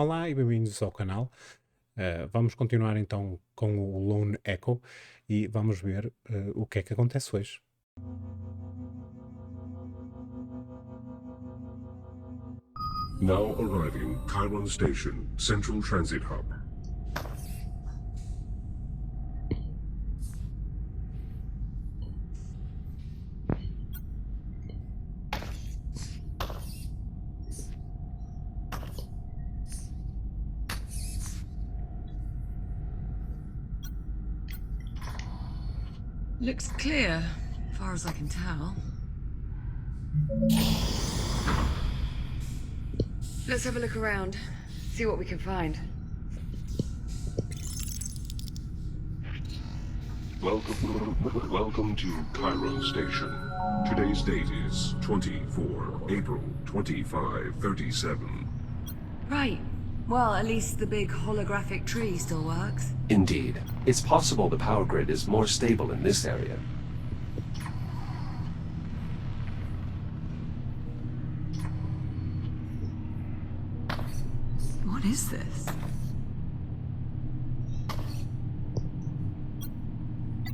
Olá e bem-vindos ao canal. Vamos continuar então com o Lone Echo e vamos ver o que é que acontece hoje. Now arriving Chiron Station, Central Transit Hub. Looks clear, as far as I can tell. Let's have a look around, see what we can find. Welcome to Chiron Station. Today's date is 24 April 2537. Right. Well, at least the big holographic tree still works. Indeed. It's possible the power grid is more stable in this area. What is this?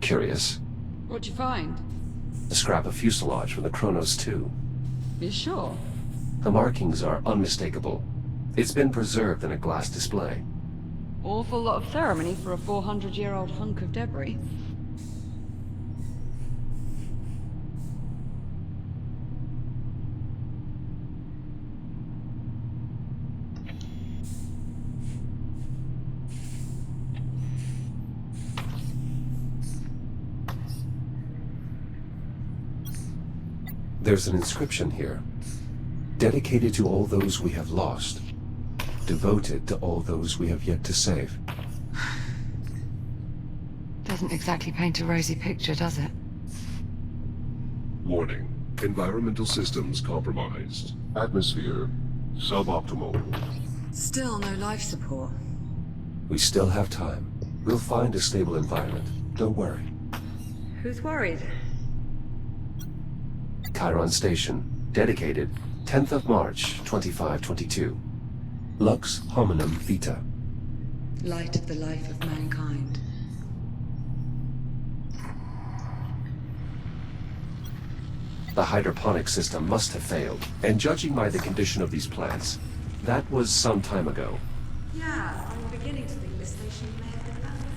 Curious. What'd you find? A scrap of fuselage from the Kronos 2. You sure? The markings are unmistakable. It's been preserved in a glass display. Awful lot of ceremony for a 400-year-old hunk of debris. There's an inscription here. Dedicated to all those we have lost. Devoted to all those we have yet to save. Doesn't exactly paint a rosy picture, does it? Warning. Environmental systems compromised. Atmosphere suboptimal. Still no life support. We still have time. We'll find a stable environment. Don't worry. Who's worried? Chiron Station. Dedicated 10th of March, 2522. Lux hominum vita. Light of the life of mankind. The hydroponic system must have failed, and judging by the condition of these plants, that was some time ago. Yeah, I'm beginning to think this station may have been abandoned.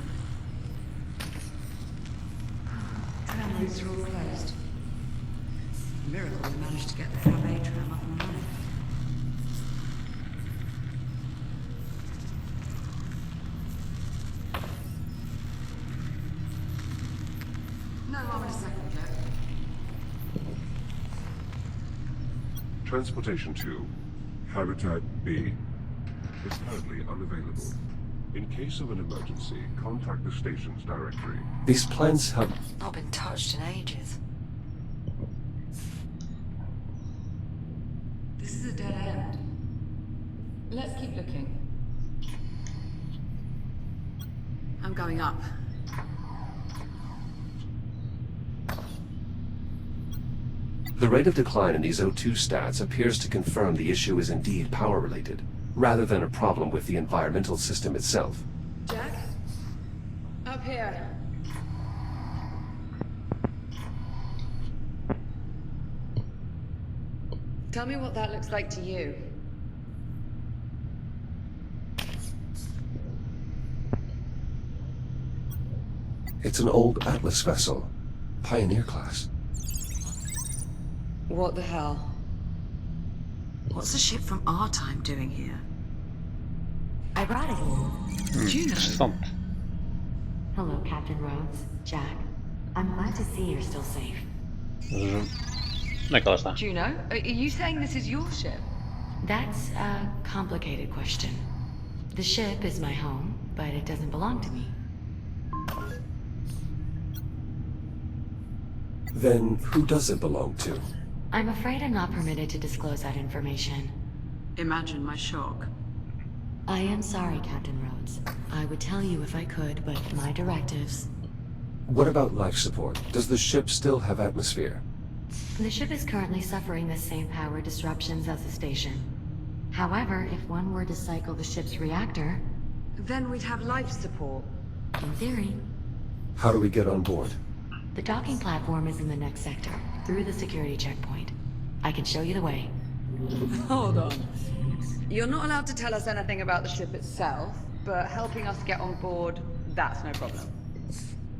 Tram routes are all closed. Miracle we managed to get the Cab A tram up and running. No harm in a second, Jack. Transportation to Habitat B is currently unavailable. In case of an emergency, contact the station's directory. These plants have... Not been touched in ages. This is a dead end. Let's keep looking. I'm going up. The rate of decline in these O2 stats appears to confirm the issue is indeed power-related, rather than a problem with the environmental system itself. Jack? Up here. Tell me what that looks like to you. It's an old Atlas vessel. Pioneer class. What the hell? What's a ship from our time doing here? I brought it here. Do you know? Interessant. Hello, Captain Rhodes, Jack. I'm glad to see you're still safe. Onde é que ela está? Juno, are you saying this is your ship? That's a complicated question. The ship is my home, but it doesn't belong to me. Then who does it belong to? I'm afraid I'm not permitted to disclose that information. Imagine my shock. I am sorry, Captain Rhodes. I would tell you if I could, but my directives... What about life support? Does the ship still have atmosphere? The ship is currently suffering the same power disruptions as the station. However, if one were to cycle the ship's reactor, Then we'd have life support. in theory, How do we get on board? the docking platform is in the next sector, through the security checkpoint. I can show you the way. Hold on. You're not allowed to tell us anything about the ship itself, but helping us get on board, that's no problem.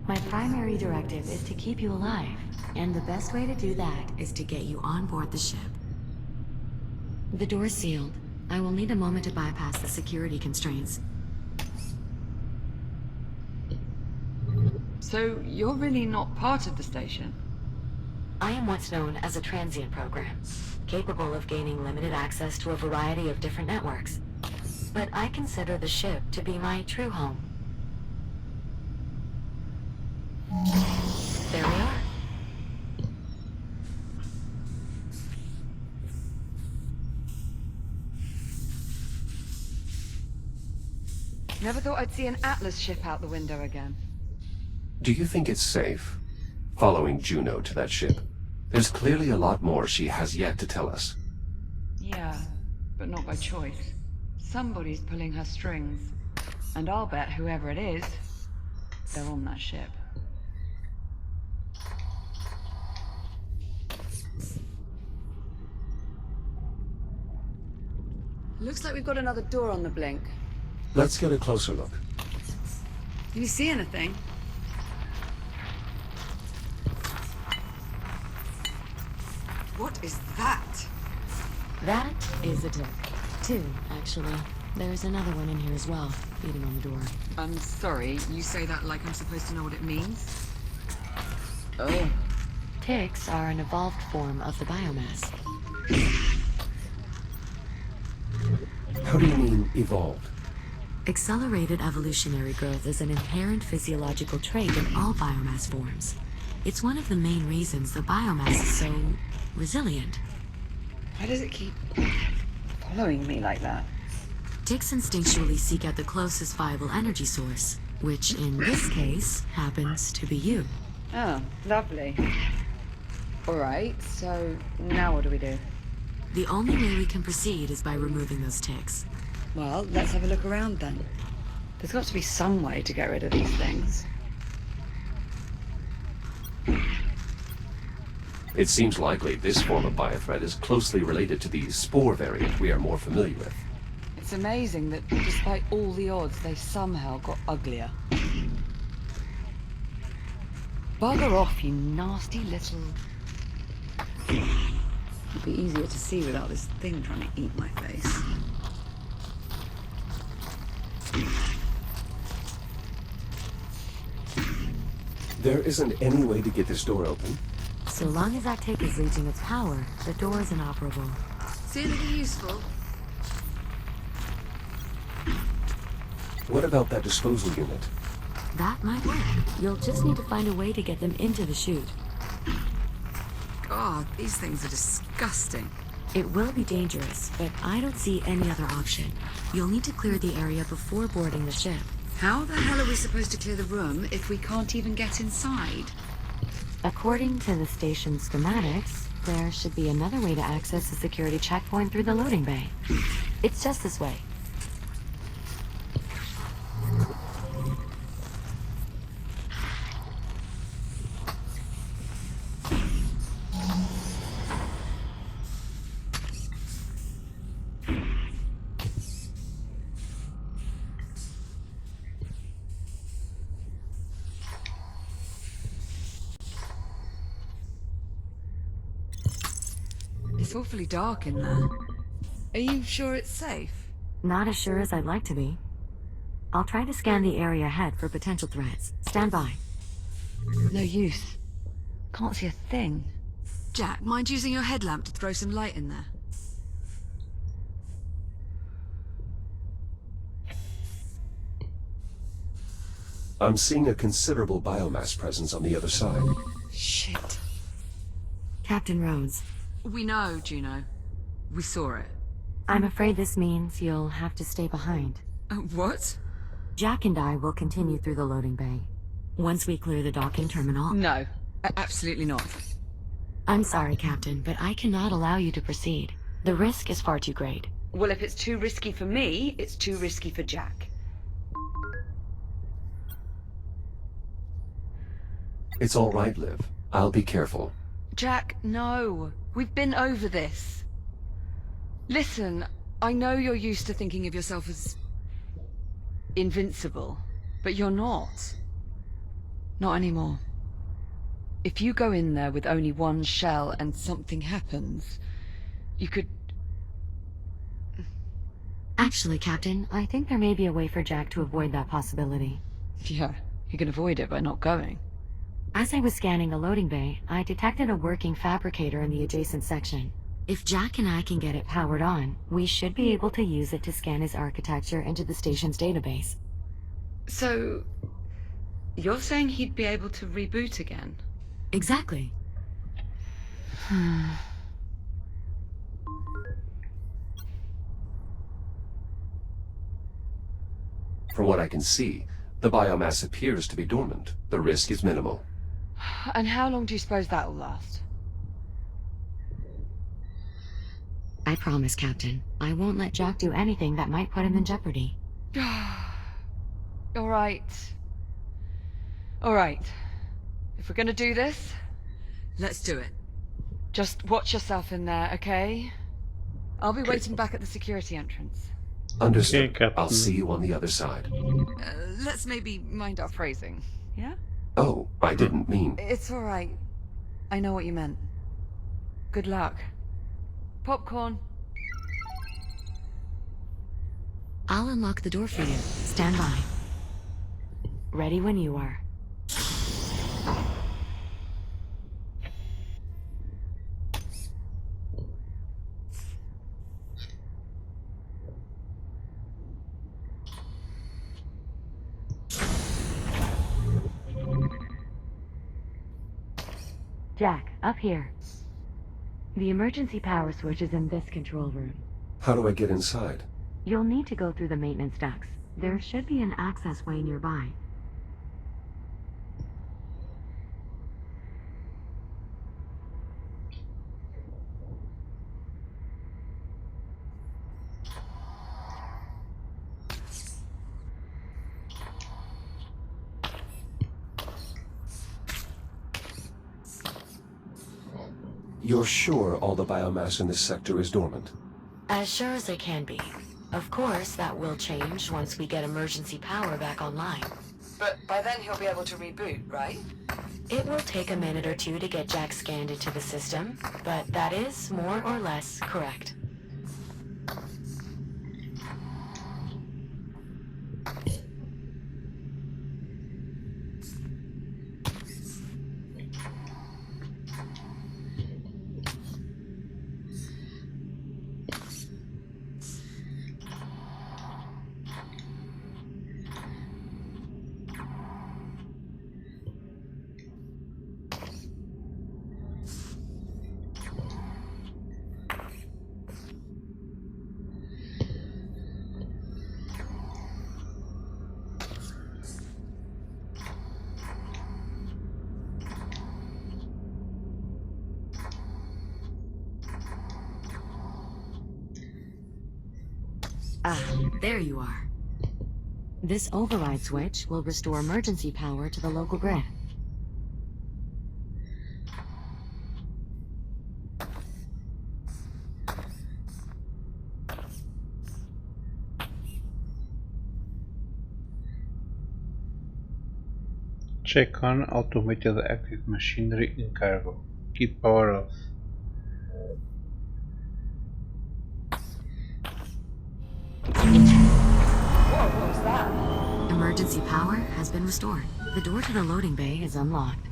My primary directive is to keep you alive, and the best way to do that is to get you on board the ship. The door's sealed. I will need a moment to bypass the security constraints. So, you're really not part of the station? I am what's known as a transient program, capable of gaining limited access to a variety of different networks. But I consider the ship to be my true home. There we are. Never thought I'd see an Atlas ship out the window again. Do you think it's safe following Juno to that ship? There's clearly a lot more she has yet to tell us. Yeah, but not by choice. Somebody's pulling her strings. And I'll bet whoever it is, they're on that ship. Looks like we've got another door on the blink. Let's get a closer look. Can you see anything? What is that? That is a tick. Two, actually. There's another one in here as well, beating on the door. I'm sorry, you say that like I'm supposed to know what it means? Oh. Ticks are an evolved form of the biomass. How do you mean, evolved? Accelerated evolutionary growth is an inherent physiological trait in all biomass forms. It's one of the main reasons the biomass is so resilient. Why does it keep following me like that? Ticks instinctually seek out the closest viable energy source, which in this case happens to be you. Oh, lovely. Alright, so now what do we do? The only way we can proceed is by removing those ticks. Well, let's have a look around then. There's got to be some way to get rid of these things. It seems likely this form of biothreat is closely related to the spore variant we are more familiar with. It's amazing that despite all the odds, they somehow got uglier. Bugger off, you nasty little... It'd be easier to see without this thing trying to eat my face. There isn't any way to get this door open. So long as that tick is reaching its power, the door is inoperable. See anything useful? What about that disposal unit? That might work. You'll just need to find a way to get them into the chute. God, these things are disgusting. It will be dangerous, but I don't see any other option. You'll need to clear the area before boarding the ship. How the hell are we supposed to clear the room if we can't even get inside? According to the station schematics, there should be another way to access the security checkpoint through the loading bay. It's just this way. It's awfully dark in there. Are you sure it's safe? Not as sure as I'd like to be. I'll try to scan the area ahead for potential threats. Stand by. No use. Can't see a thing. Jack, mind using your headlamp to throw some light in there? I'm seeing a considerable biomass presence on the other side. Shit. Captain Rhodes, We know, Juno. We saw it. I'm afraid this means you'll have to stay behind. What? Jack and I will continue through the loading bay. Once we clear the docking terminal... No, absolutely not. I'm sorry, Captain, but I cannot allow you to proceed. The risk is far too great. Well, if it's too risky for me, it's too risky for Jack. It's all right, Liv. I'll be careful. Jack, no. We've been over this. Listen, I know you're used to thinking of yourself as invincible, but you're not. Not anymore. If you go in there with only one shell and something happens, you could... Actually, Captain, I think there may be a way for Jack to avoid that possibility. Yeah, you can avoid it by not going. As I was scanning the loading bay, I detected a working fabricator in the adjacent section. If Jack and I can get it powered on, we should be able to use it to scan his architecture into the station's database. So... you're saying he'd be able to reboot again? Exactly. From what I can see, the biomass appears to be dormant. The risk is minimal. And how long do you suppose that'll last? I promise, Captain. I won't let Jack do anything that might put him in jeopardy. All right. All right. If we're gonna do this, let's do it. Just watch yourself in there, okay? I'll be waiting back at the security entrance. Understood. Okay, Captain. I'll see you on the other side. Let's maybe mind our phrasing, yeah? Oh, I didn't mean... It's all right. I know what you meant. Good luck. Popcorn. I'll unlock the door for you. Stand by. Ready when you are. Jack, up here. The emergency power switch is in this control room. How do I get inside? You'll need to go through the maintenance ducts. There should be an access way nearby. You're sure all the biomass in this sector is dormant? As sure as I can be. Of course, that will change once we get emergency power back online. But by then he'll be able to reboot, right? It will take a minute or two to get Jack scanned into the system, but that is more or less correct. Ah, there you are. This override switch will restore emergency power to the local grid. Check on automated active machinery in cargo. Keep power off. Whoa, what was that? Emergency power has been restored. The door to the loading bay is unlocked.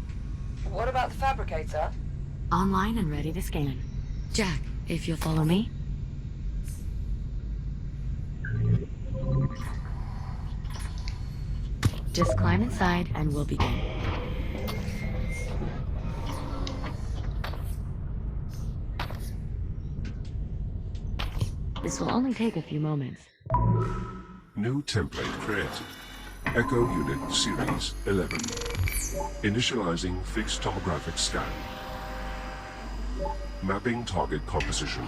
What about the fabricator? Online and ready to scan. Jack, if you'll follow me. Just climb inside and we'll begin. This will only take a few moments. New template created. Echo Unit Series 11. Initializing fixed topographic scan. Mapping target composition.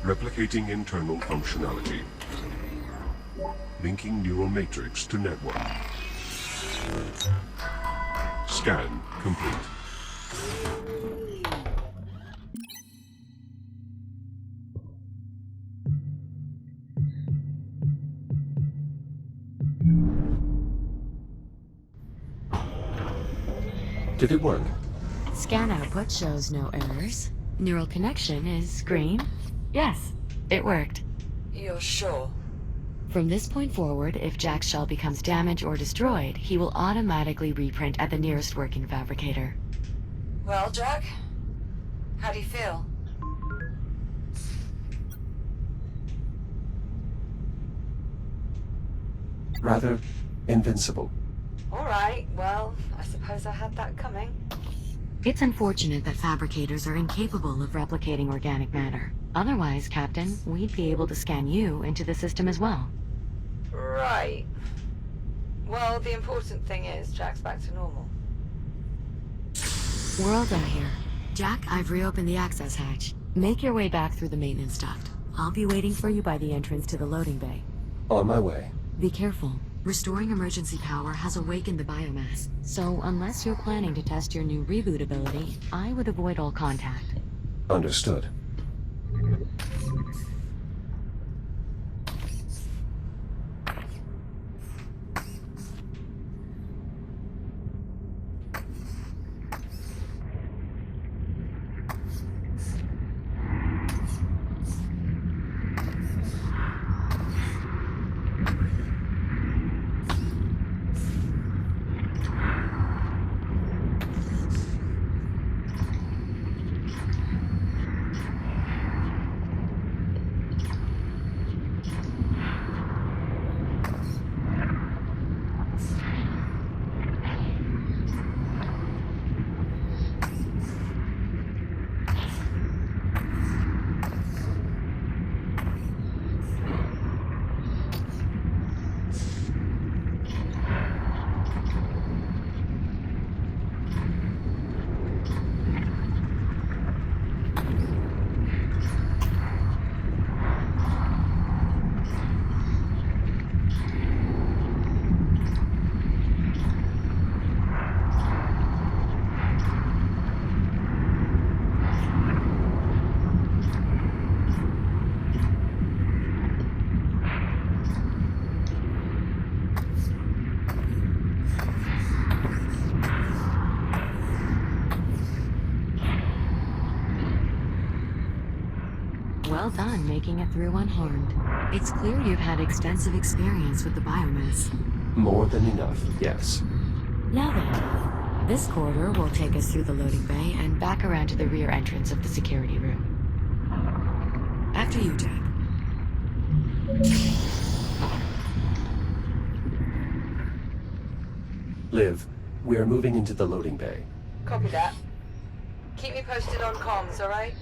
Replicating internal functionality. Linking neural matrix to network. Scan complete. Did it work? Scan output shows no errors. Neural connection is green. Yes, it worked. You're sure? From this point forward, if Jack's shell becomes damaged or destroyed, he will automatically reprint at the nearest working fabricator. Well, Jack? How do you feel? Rather invincible. Alright, well, I suppose I had that coming. It's unfortunate that fabricators are incapable of replicating organic matter. Otherwise, Captain, we'd be able to scan you into the system as well. Right. Well, the important thing is Jack's back to normal. We're all done here. Jack, I've reopened the access hatch. Make your way back through the maintenance duct. I'll be waiting for you by the entrance to the loading bay. On my way. Be careful. Restoring emergency power has awakened the biomass, so unless you're planning to test your new reboot ability, I would avoid all contact. Understood. Well done making it through unharmed. It's clear you've had extensive experience with the biomass. More than enough, yes. Now then, this corridor will take us through the loading bay and back around to the rear entrance of the security room. After you, Jack. Liv, we are moving into the loading bay. Copy that. Keep me posted on comms, alright?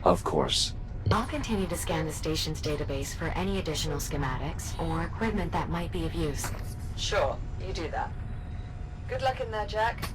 Of course. I'll continue to scan the station's database for any additional schematics or equipment that might be of use. Sure, you do that. Good luck in there, Jack.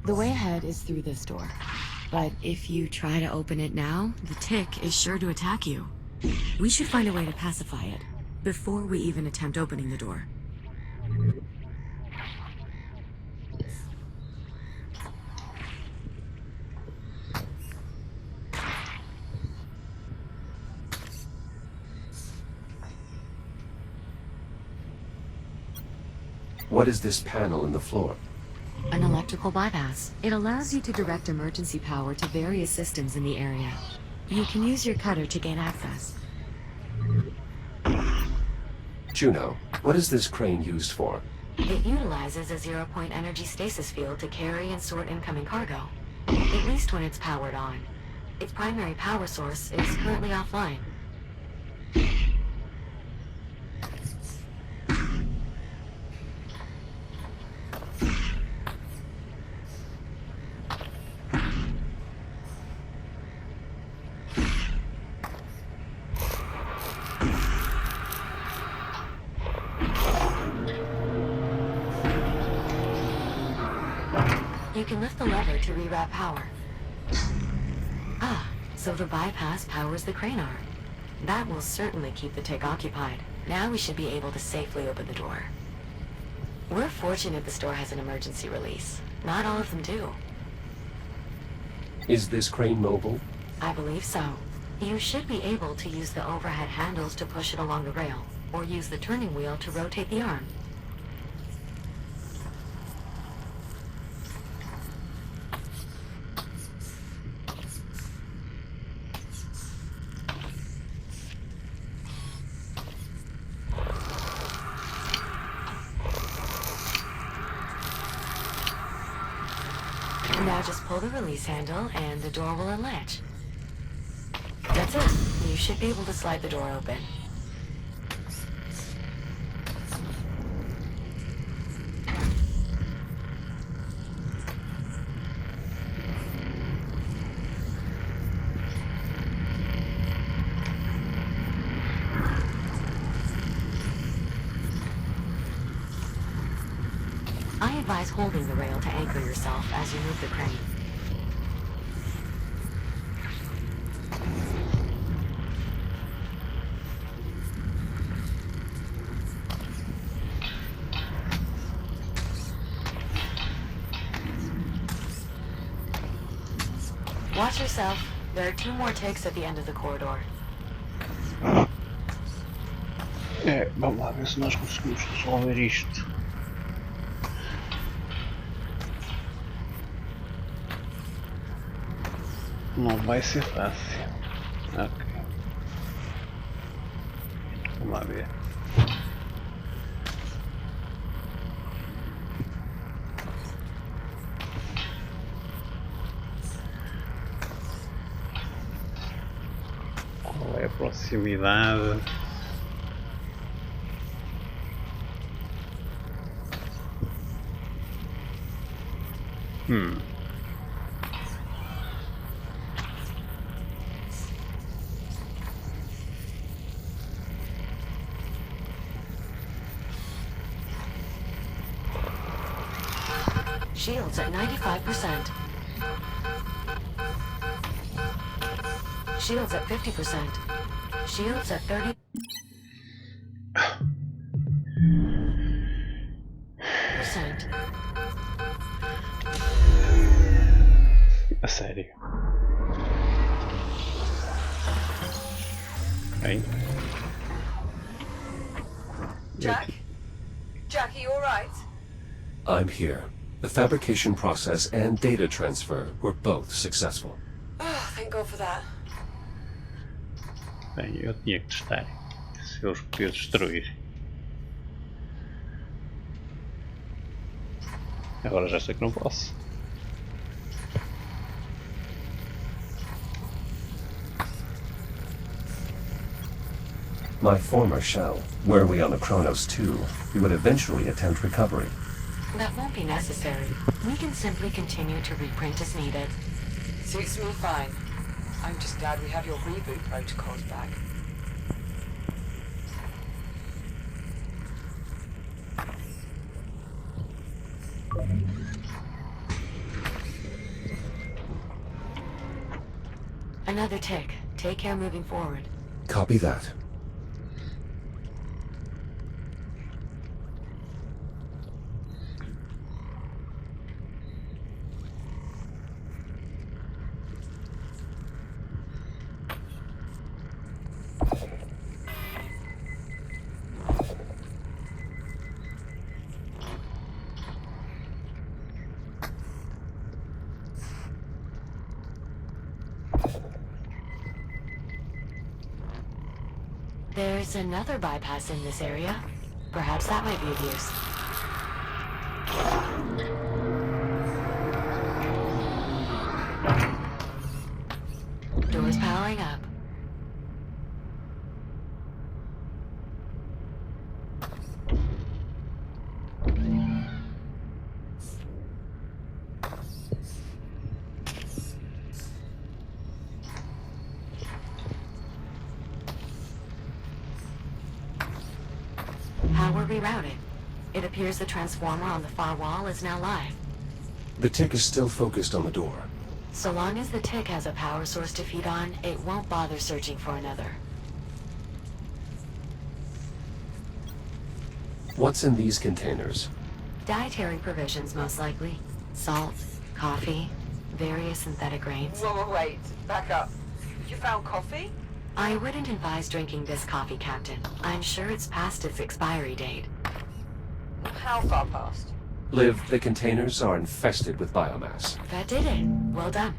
The way ahead is through this door. But if you try to open it now, the tick is sure to attack you. We should find a way to pacify it, before we even attempt opening the door. What is this panel in the floor? An electrical bypass. It allows you to direct emergency power to various systems in the area. You can use your cutter to gain access. Juno, what is this crane used for? It utilizes a zero-point energy stasis field to carry and sort incoming cargo, at least when it's powered on. Its primary power source is currently offline. You can lift the lever to reroute power. Ah, so the bypass powers the crane arm. That will certainly keep the tick occupied. Now we should be able to safely open the door. We're fortunate the store has an emergency release. Not all of them do. Is this crane mobile? I believe so. You should be able to use the overhead handles to push it along the rail, or use the turning wheel to rotate the arm. Now just pull the release handle and the door will unlatch. That's it. You should be able to slide the door open. I advise holding the rail to anchor yourself as you move the crane. Watch yourself. There are 2 more ticks at the end of the corridor. Vamos lá ver se nós conseguimos resolver isto. Não vai ser fácil. Ok. Vamos lá ver. Qual é a proximidade? Shields at 95%. Shields at 50%. Shields at 30%. A sério. Hein? Jack? Jack, are you alright? I'm here. The fabrication process and data transfer were both successful. Oh, thank God for that. Bem, eu tinha que testar. Se eu os podia destruir. Agora já sei que não posso. My former shell, were we on the Kronos 2, we would eventually attempt recovery. That won't be necessary. We can simply continue to reprint as needed. Suits me fine. I'm just glad we have your reboot protocols back. Another tick. Take care moving forward. Copy that. There's another bypass in this area. Perhaps that might be of use. reroute it. It appears the transformer on the far wall is now live. The tick is still focused on the door. So long as the tick has a power source to feed on, it won't bother searching for another. What's in these containers? Dietary provisions, most likely. Salt, coffee, various synthetic grains. Whoa, wait. Back up. You found coffee? I wouldn't advise drinking this coffee, Captain. I'm sure it's past its expiry date. How far past? Liv, the containers are infested with biomass. That did it. Well done.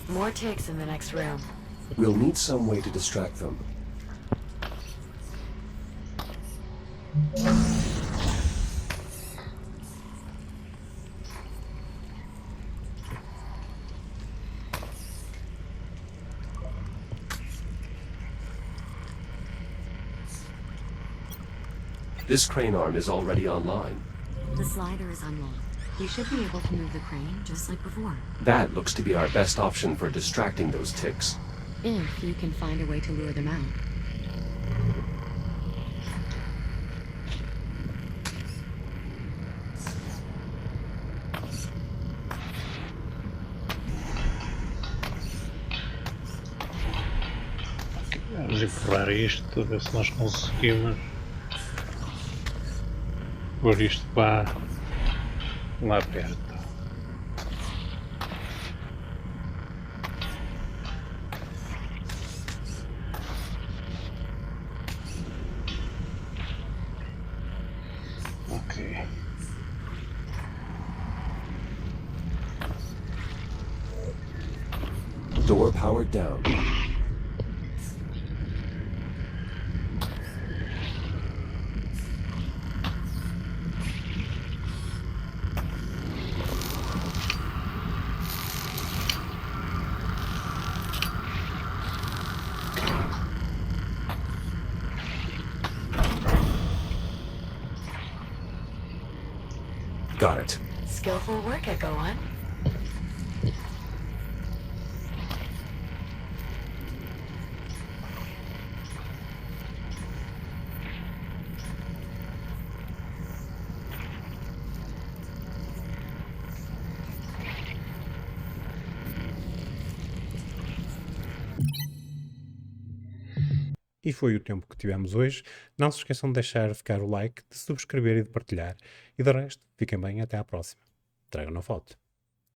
More ticks in the next room. We'll need some way to distract them. This crane arm is already online. The slider is unlocked. You should be able to move the crane just like before. That looks to be our best option for distracting those ticks. If you can find a way to lure them out. Vamos empurrar isto, ver se nós conseguimos pôr isto para lá perto. Ok. Door powered down. Got it. Skillful work, Echo One. E foi o tempo que tivemos hoje. Não se esqueçam de deixar ficar o like, de subscrever e de partilhar. E de resto, fiquem bem, até à próxima. DragonWolf.